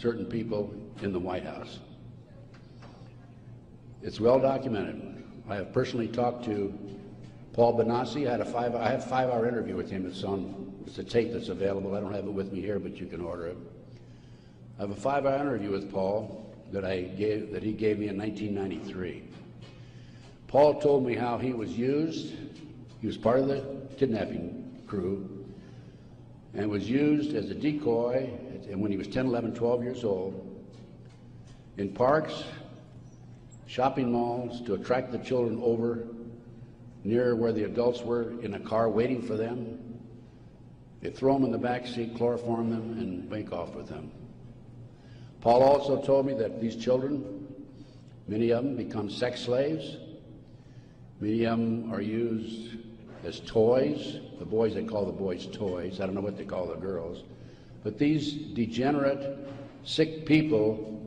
certain people in the White House. It's well documented. I have personally talked to Paul Benassi. I had a 5-hour interview with him. It's a tape that's available. I don't have it with me here, but you can order it. I have a 5-hour interview with Paul that he gave me in 1993. Paul told me how he was used. He was part of the kidnapping crew and was used as a decoy when he was 10, 11, 12 years old in parks, shopping malls, to attract the children over near where the adults were in a car waiting for them. They'd throw them in the back seat, chloroform them, and make off with them. Paul also told me that these children, many of them become sex slaves. Many of them are used as toys. The boys, they call the boys toys. I don't know what they call the girls. But these degenerate, sick people,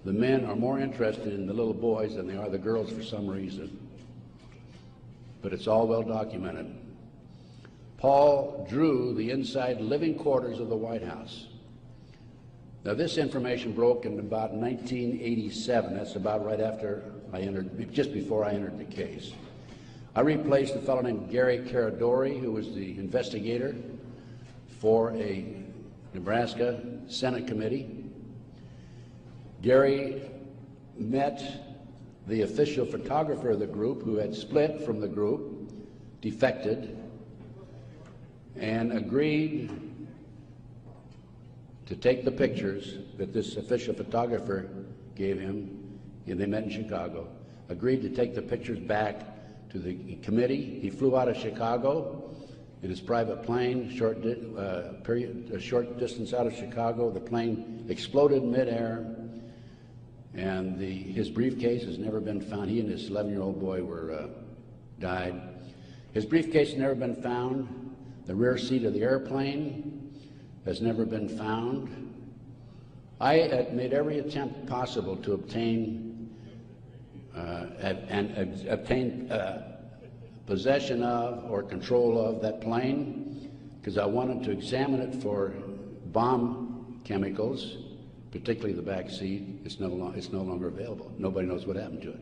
the men are more interested in the little boys than they are the girls for some reason. But it's all well documented. Paul drew the inside living quarters of the White House. Now, this information broke in about 1987. That's about right after I entered, just before I entered the case. I replaced a fellow named Gary Caradori, who was the investigator for a Nebraska Senate committee. Gary met the official photographer of the group, who had split from the group, defected, and agreed to take the pictures that this official photographer gave him, and they met in Chicago, agreed to take the pictures back to the committee. He flew out of Chicago in his private plane, a short distance out of Chicago. The plane exploded midair, and his briefcase has never been found. He and his 11-year-old boy died. His briefcase has never been found. The rear seat of the airplane has never been found. I had made every attempt possible to obtain possession of or control of that plane, because I wanted to examine it for bomb chemicals, particularly the back seat. It's no longer available. Nobody knows what happened to it.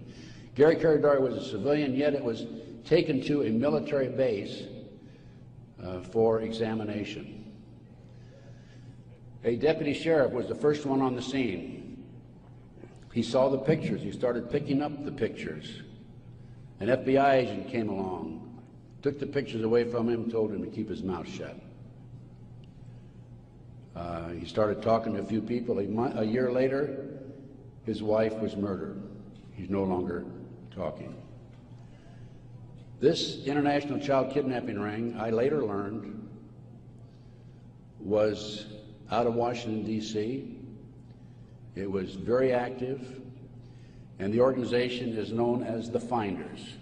Gary Caradori was a civilian, yet it was taken to a military base for examination. A deputy sheriff was the first one on the scene. He saw the pictures. He started picking up the pictures. An FBI agent came along, took the pictures away from him, told him to keep his mouth shut. He started talking to a few people. A year later, his wife was murdered. He's no longer talking. This international child kidnapping ring, I later learned, was out of Washington, D.C. It was very active, and the organization is known as the Finders.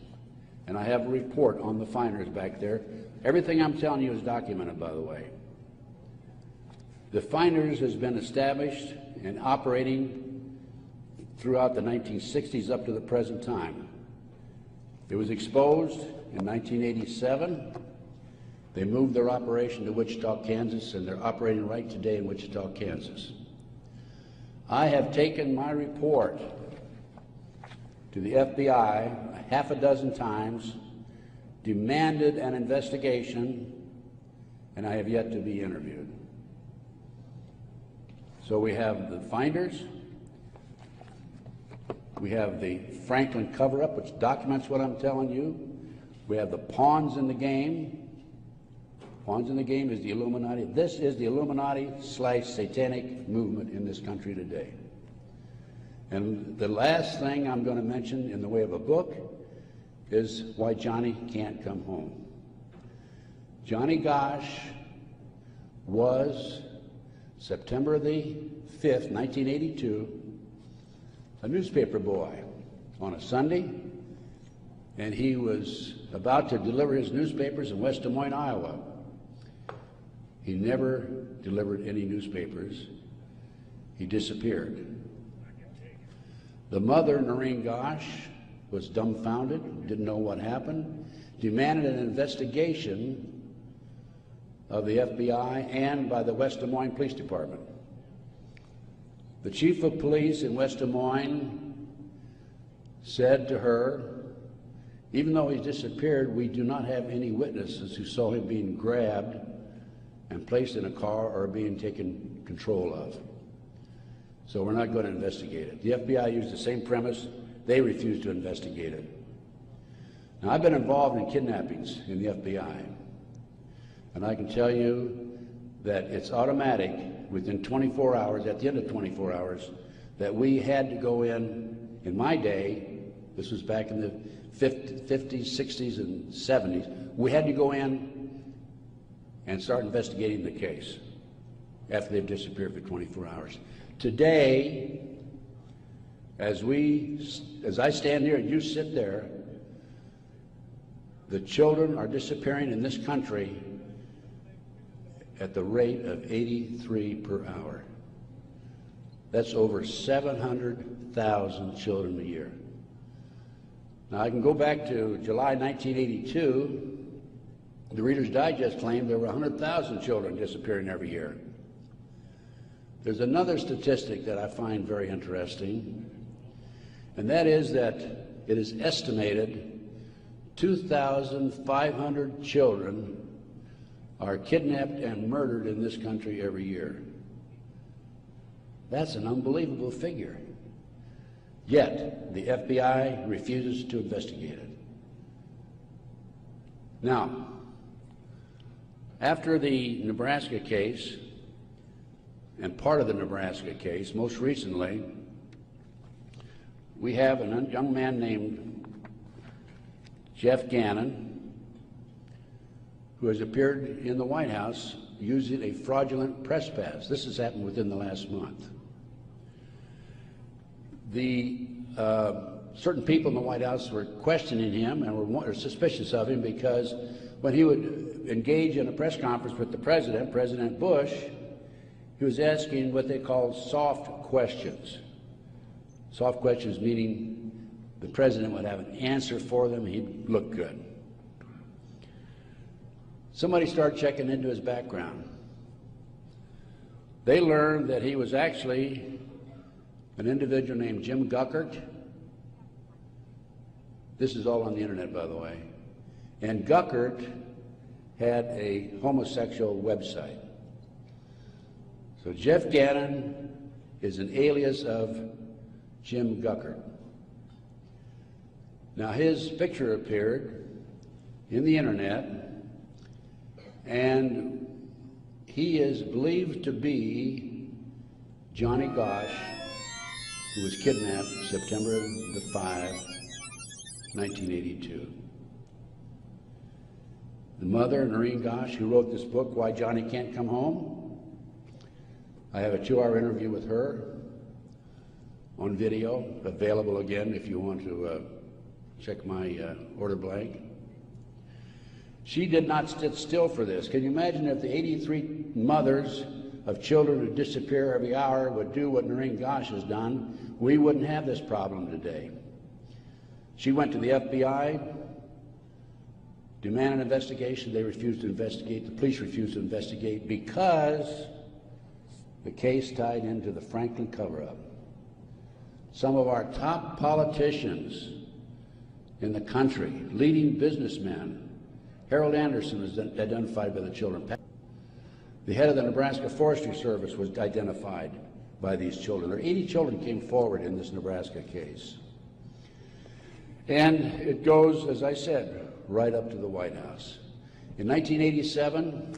And I have a report on the Finders back there. Everything I'm telling you is documented, by the way. The Finders has been established and operating throughout the 1960s up to the present time. It was exposed in 1987. They moved their operation to Wichita, Kansas, and they're operating right today in Wichita, Kansas. I have taken my report to the FBI half a dozen times, demanded an investigation, and I have yet to be interviewed. So we have the Finders, we have the Franklin cover-up, which documents what I'm telling you. We have the pawns in the game. Pawns in the game is the Illuminati. This is the Illuminati/satanic movement in this country today. And the last thing I'm going to mention in the way of a book is why Johnny can't come home. Johnny Gosch was, September the 5th, 1982, a newspaper boy on a Sunday, and he was about to deliver his newspapers in West Des Moines, Iowa. He never delivered any newspapers. He disappeared. The mother, Noreen Gosch, was dumbfounded, didn't know what happened, demanded an investigation of the FBI and by the West Des Moines Police Department. The chief of police in West Des Moines said to her, even though he disappeared, we do not have any witnesses who saw him being grabbed and placed in a car or being taken control of. So we're not going to investigate it. The FBI used the same premise. They refused to investigate it. Now, I've been involved in kidnappings in the FBI, and I can tell you that it's automatic within 24 hours, at the end of 24 hours, that we had to go in my day, this was back in the 50s, 60s, and 70s, we had to go in and start investigating the case after they've disappeared for 24 hours. Today, as I stand here and you sit there, the children are disappearing in this country at the rate of 83 per hour. That's over 700,000 children a year. Now, I can go back to July 1982. The Reader's Digest claimed there were 100,000 children disappearing every year. There's another statistic that I find very interesting, and that is that it is estimated 2,500 children are kidnapped and murdered in this country every year. That's an unbelievable figure. Yet, the FBI refuses to investigate it. Now, after the Nebraska case, and part of the Nebraska case, most recently, we have a young man named Jeff Gannon, who has appeared in the White House using a fraudulent press pass. This has happened within the last month. Certain people in the White House were questioning him and were suspicious of him because when he would engage in a press conference with the president, President Bush, he was asking what they call soft questions. Soft questions meaning the president would have an answer for them, he'd look good. Somebody started checking into his background. They learned that he was actually an individual named Jim Guckert. This is all on the internet, by the way. And Guckert had a homosexual website. So Jeff Gannon is an alias of Jim Guckert. Now, his picture appeared in the internet, and he is believed to be Johnny Gosch, who was kidnapped September 5, 1982. The mother, Noreen Gosch, who wrote this book, Why Johnny Can't Come Home, I have a 2-hour interview with her on video, available again if you want to check my order blank. She did not sit still for this. Can you imagine if the 83 mothers of children who disappear every hour would do what Noreen Gosch has done? We wouldn't have this problem today. She went to the FBI, demanded an investigation. They refused to investigate. The police refused to investigate because the case tied into the Franklin cover-up. Some of our top politicians in the country, leading businessmen, Harold Anderson was identified by the children. The head of the Nebraska Forestry Service was identified by these children. There are 80 children came forward in this Nebraska case. And it goes, as I said, right up to the White House. In 1987,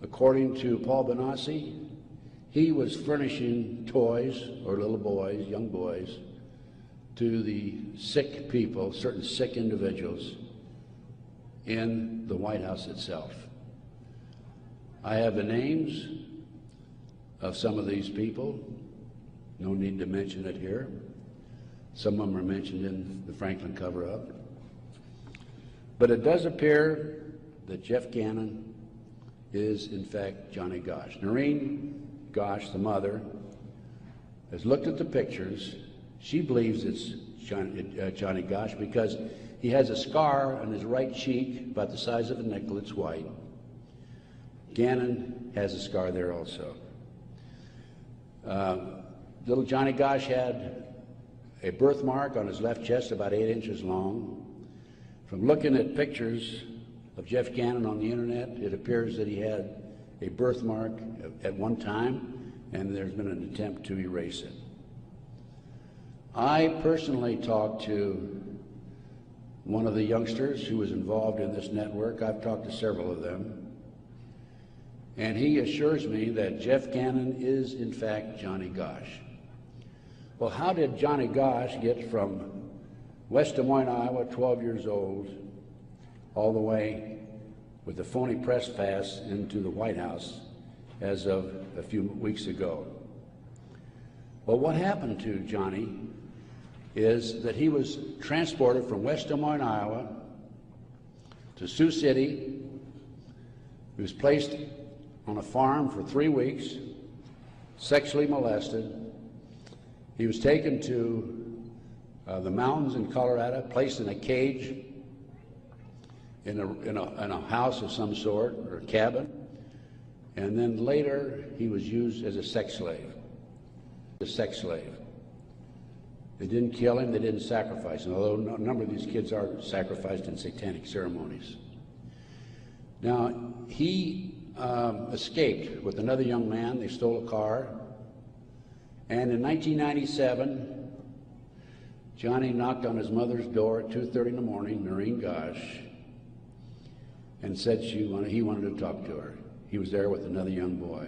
according to Paul Benassi, he was furnishing toys, or little boys, young boys, to the sick people, certain sick individuals, in the White House itself. I have the names of some of these people. No need to mention it here. Some of them are mentioned in the Franklin cover-up. But it does appear that Jeff Gannon is, in fact, Johnny Gosch. Noreen Gosch, the mother, has looked at the pictures. She believes it's Johnny Gosch because he has a scar on his right cheek about the size of a nickel. It's white. Gannon has a scar there also. Little Johnny Gosch had a birthmark on his left chest about 8 inches long. From looking at pictures of Jeff Gannon on the internet, it appears that he had a birthmark at one time, and there's been an attempt to erase it. I personally talked to one of the youngsters who was involved in this network. I've talked to several of them. And he assures me that Jeff Gannon is, in fact, Johnny Gosch. Well, how did Johnny Gosch get from West Des Moines, Iowa, 12 years old, all the way with the phony press pass into the White House as of a few weeks ago? Well, what happened to Johnny is that he was transported from West Des Moines, Iowa to Sioux City. He was placed on a farm for 3 weeks, sexually molested. He was taken to the mountains in Colorado, placed in a cage in a house of some sort, or a cabin, and then later he was used as a sex slave. They didn't kill him, they didn't sacrifice him, although a number of these kids are sacrificed in satanic ceremonies. Now, he escaped with another young man. They stole a car, and in 1997, Johnny knocked on his mother's door at 2:30 in the morning, Noreen Gosch, and said he wanted to talk to her. He was there with another young boy.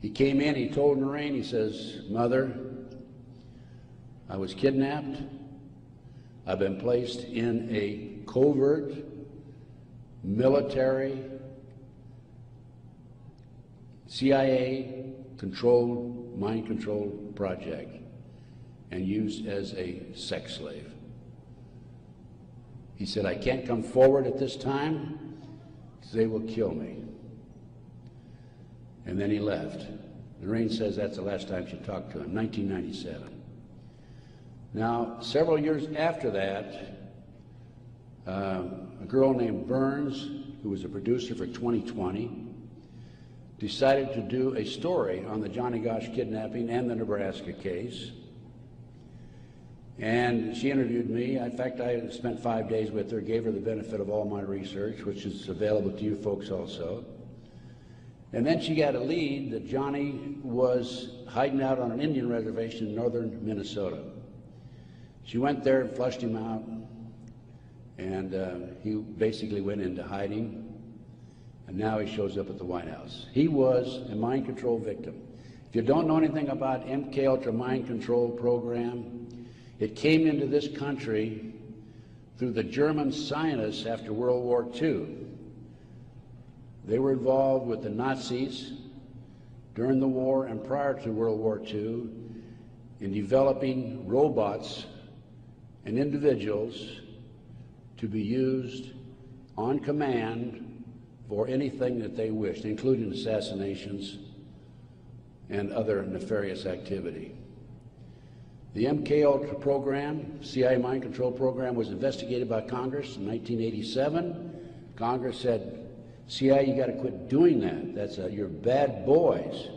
He came in, he told Noreen, he says, "Mother, I was kidnapped. I've been placed in a covert military CIA-controlled, mind-controlled project and used as a sex slave." He said, "I can't come forward at this time because they will kill me." And then he left. Noreen says that's the last time she talked to him, 1997. Now, several years after that, a girl named Burns, who was a producer for 2020, decided to do a story on the Johnny Gosch kidnapping and the Nebraska case. And she interviewed me. In fact, I spent 5 days with her, gave her the benefit of all my research, which is available to you folks also. And then she got a lead that Johnny was hiding out on an Indian reservation in northern Minnesota. She went there and flushed him out, and he basically went into hiding, and now he shows up at the White House. He was a mind control victim. If you don't know anything about MKUltra mind control program, it came into this country through the German scientists after World War II. They were involved with the Nazis during the war and prior to World War II in developing robots and individuals to be used on command for anything that they wished, including assassinations and other nefarious activity. The MKUltra program, CIA mind control program, was investigated by Congress in 1987. Congress said, CIA, you got to quit doing that. You're bad boys.